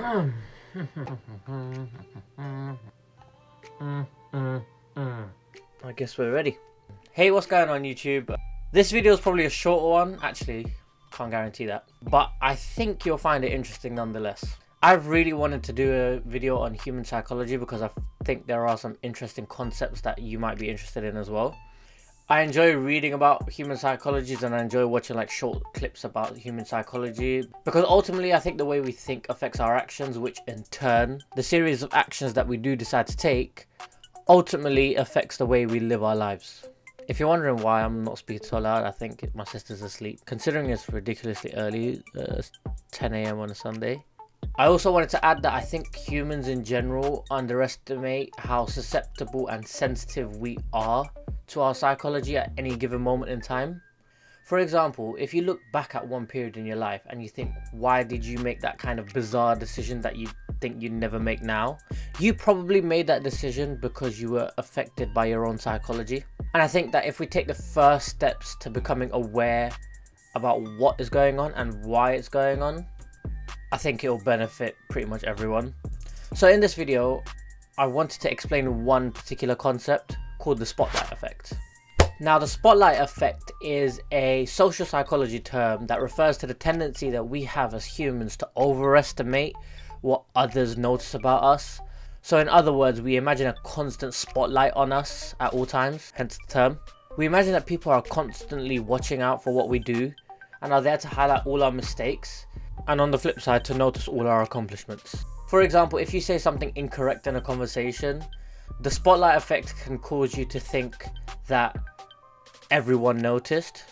I guess we're ready. Hey, what's going on YouTube? This video is probably a shorter one. Actually, can't guarantee that, but I think you'll find it interesting nonetheless. I've really wanted to do a video on human psychology because I think there are some interesting concepts that you might be interested in as well. I enjoy reading about human psychologies and I enjoy watching like short clips about human psychology because ultimately I think the way we think affects our actions, which in turn, the series of actions that we do decide to take ultimately affects the way we live our lives. If you're wondering why I'm not speaking so loud, I think my sister's asleep. Considering it's ridiculously early, 10 AM on a Sunday. I also wanted to add that I think humans in general underestimate how susceptible and sensitive we are to our psychology at any given moment in time. For example, if you look back at one period in your life and you think, why did you make that kind of bizarre decision that you think you'd never make now? You probably made that decision because you were affected by your own psychology. And I think that if we take the first steps to becoming aware about what is going on and why it's going on, I think it will benefit pretty much everyone. So in this video, I wanted to explain one particular concept called the spotlight effect. Now, the spotlight effect is a social psychology term that refers to the tendency that we have as humans to overestimate what others notice about us. So in other words, we imagine a constant spotlight on us at all times, hence the term. We imagine that people are constantly watching out for what we do and are there to highlight all our mistakes, and on the flip side, to notice all our accomplishments. For example, if you say something incorrect in a conversation, the spotlight effect can cause you to think that everyone noticed,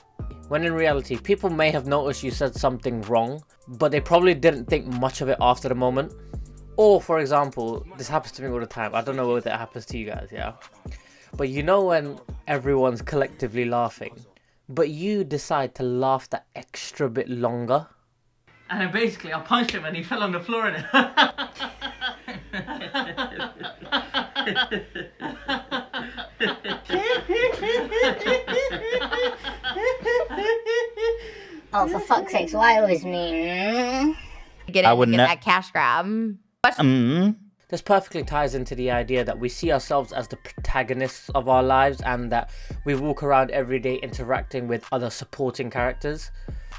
when in reality, people may have noticed you said something wrong, but they probably didn't think much of it after the moment. Or for example, this happens to me all the time. I don't know whether it happens to you guys, yeah? But you know when everyone's collectively laughing, but you decide to laugh that extra bit longer? And then basically I punched him and he fell on the floor in it. Oh, for fuck's sakes, why always me? Get that cash grab. This perfectly ties into the idea that we see ourselves as the protagonists of our lives and that we walk around every day interacting with other supporting characters.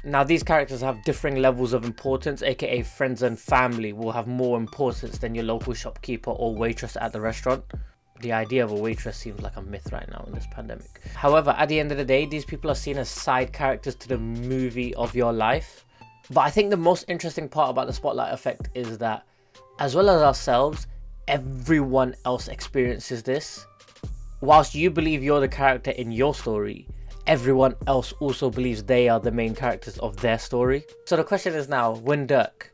Now, these characters have differing levels of importance, aka friends and family will have more importance than your local shopkeeper or waitress at the restaurant. The idea of a waitress seems like a myth right now in this pandemic. However, at the end of the day, these people are seen as side characters to the movie of your life. But I think the most interesting part about the spotlight effect is that, as well as ourselves, everyone else experiences this. Whilst you believe you're the character in your story, everyone else also believes they are the main characters of their story. So the question is now, Dirk,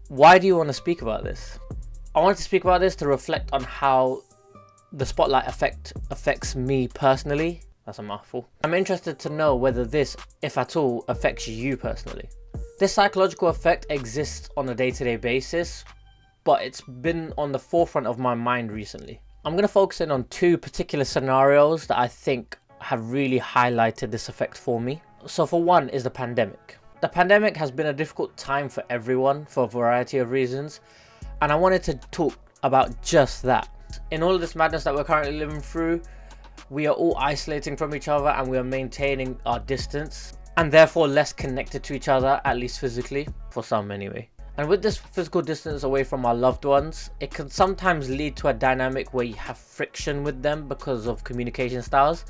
why do you want to speak about this? I wanted to speak about this to reflect on how the spotlight effect affects me personally. That's a mouthful. I'm interested to know whether this, if at all, affects you personally. This psychological effect exists on a day-to-day basis, but it's been on the forefront of my mind recently. I'm going to focus in on two particular scenarios that I think have really highlighted this effect for me. So for one is the pandemic. The pandemic has been a difficult time for everyone for a variety of reasons, and I wanted to talk about just that. In all of this madness that we're currently living through, we are all isolating from each other and we are maintaining our distance and therefore less connected to each other, at least physically, for some anyway. And with this physical distance away from our loved ones, it can sometimes lead to a dynamic where you have friction with them because of communication styles.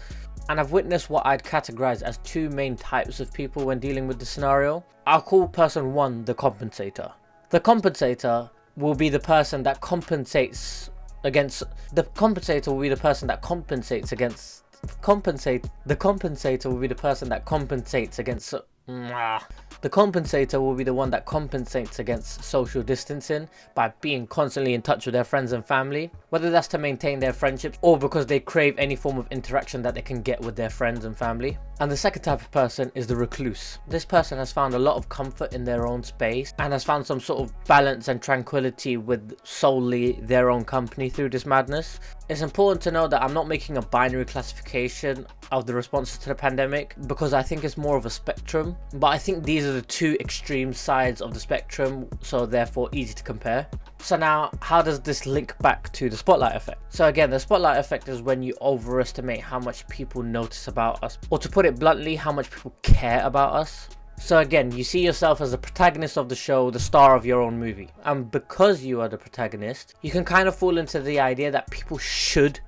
And I've witnessed what I'd categorize as two main types of people when dealing with the scenario. I'll call person one the compensator. The compensator will be the person that compensates against the compensator will be the person that compensates against the compensator will be the person that compensates against the compensator will be the one that compensates against social distancing by being constantly in touch with their friends and family, whether that's to maintain their friendships or because they crave any form of interaction that they can get with their friends and family. And the second type of person is the recluse. This person has found a lot of comfort in their own space and has found some sort of balance and tranquility with solely their own company through this madness. It's important to know that I'm not making a binary classification of the responses to the pandemic, because I think it's more of a spectrum, but I think these are the two extreme sides of the spectrum, so therefore easy to compare. So now, how does this link back to the spotlight effect? So again, the spotlight effect is when you overestimate how much people notice about us, or to put it bluntly, how much people care about us. So again, you see yourself as the protagonist of the show, the star of your own movie. And because you are the protagonist, you can kind of fall into the idea that people should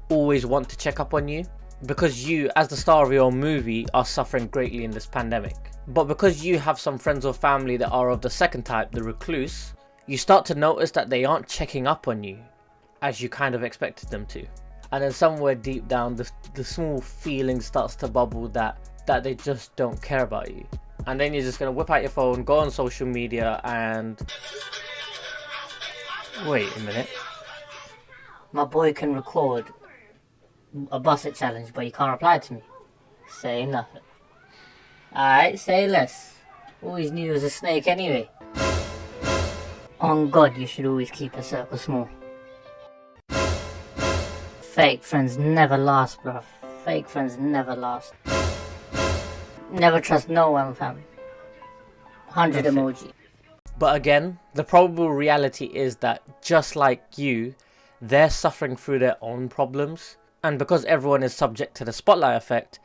always want to check up on you, because you, as the star of your own movie, are suffering greatly in this pandemic. But because you have some friends or family that are of the second type, the recluse, you start to notice that they aren't checking up on you as you kind of expected them to. And then somewhere deep down, the small feeling starts to bubble that they just don't care about you. And then you're just going to whip out your phone, go on social media and... Wait a minute. My boy can record a Busset challenge, but he can't reply to me. Say nothing. Alright, say less. Always knew he was a snake anyway. On God, you should always keep a circle small. Fake friends never last, bruv. Fake friends never last. Never trust no one, fam. 100 emoji. But again, the probable reality is that just like you, they're suffering through their own problems. And because everyone is subject to the spotlight effect,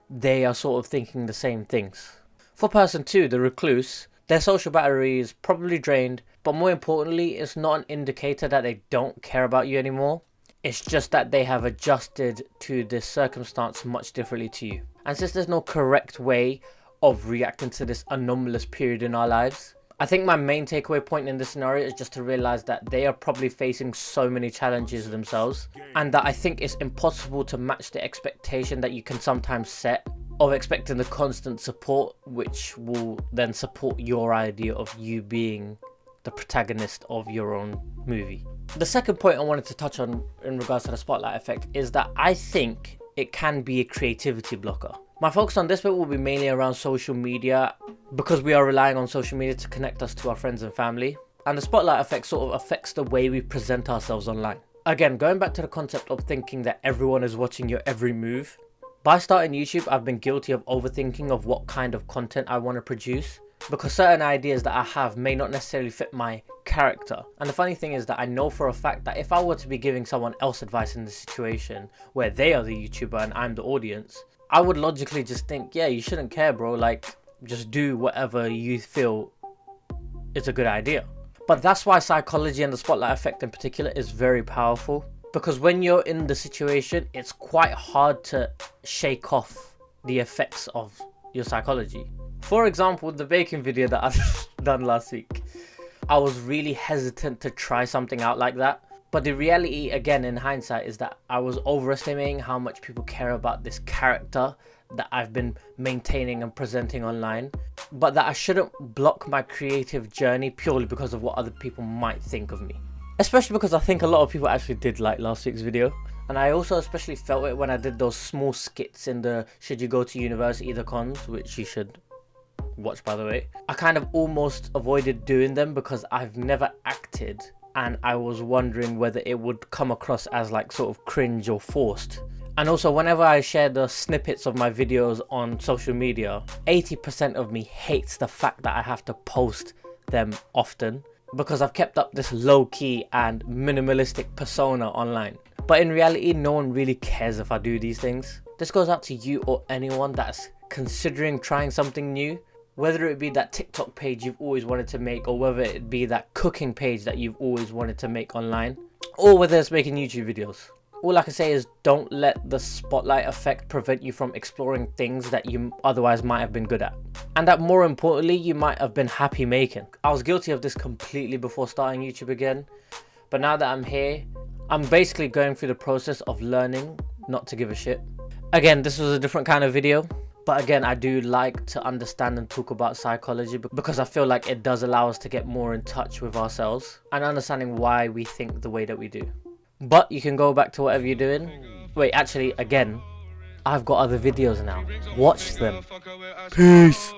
they are sort of thinking the same things. For person 2, the recluse, their social battery is probably drained, but more importantly, it's not an indicator that they don't care about you anymore. It's just that they have adjusted to this circumstance much differently to you. And since there's no correct way of reacting to this anomalous period in our lives, I think my main takeaway point in this scenario is just to realize that they are probably facing so many challenges themselves, and that I think it's impossible to match the expectation that you can sometimes set of expecting the constant support, which will then support your idea of you being the protagonist of your own movie. The second point I wanted to touch on in regards to the spotlight effect is that I think it can be a creativity blocker. My focus on this bit will be mainly around social media, because we are relying on social media to connect us to our friends and family, and the spotlight effect sort of affects the way we present ourselves online. Again, going back to the concept of thinking that everyone is watching your every move, by starting YouTube, I've been guilty of overthinking of what kind of content I want to produce, because certain ideas that I have may not necessarily fit my character. And the funny thing is that I know for a fact that if I were to be giving someone else advice in this situation where they are the YouTuber and I'm the audience, I would logically just think, yeah, you shouldn't care, bro, like just do whatever you feel is a good idea. But that's why psychology and the spotlight effect in particular is very powerful, because when you're in the situation, it's quite hard to shake off the effects of your psychology. For example, the baking video that I've done last week, I was really hesitant to try something out like that. But the reality, again, in hindsight, is that I was overestimating how much people care about this character that I've been maintaining and presenting online, but that I shouldn't block my creative journey purely because of what other people might think of me. Especially because I think a lot of people actually did like last week's video. And I also especially felt it when I did those small skits in the Should You Go to University the cons, which you should watch, by the way. I kind of almost avoided doing them because I've never acted, and I was wondering whether it would come across as like sort of cringe or forced. And also, whenever I share the snippets of my videos on social media, 80% of me hates the fact that I have to post them often, because I've kept up this low-key and minimalistic persona online. But in reality, no one really cares if I do these things. This goes out to you or anyone that's considering trying something new, whether it be that TikTok page you've always wanted to make, or whether it be that cooking page that you've always wanted to make online, or whether it's making YouTube videos. All I can say is don't let the spotlight effect prevent you from exploring things that you otherwise might have been good at, and that more importantly, you might have been happy making. I was guilty of this completely before starting YouTube again, but now that I'm here, I'm basically going through the process of learning not to give a shit. Again, this was a different kind of video, but again, I do like to understand and talk about psychology because I feel like it does allow us to get more in touch with ourselves and understanding why we think the way that we do. But you can go back to whatever you're doing. Wait, actually, again, I've got other videos now. Watch them. Peace.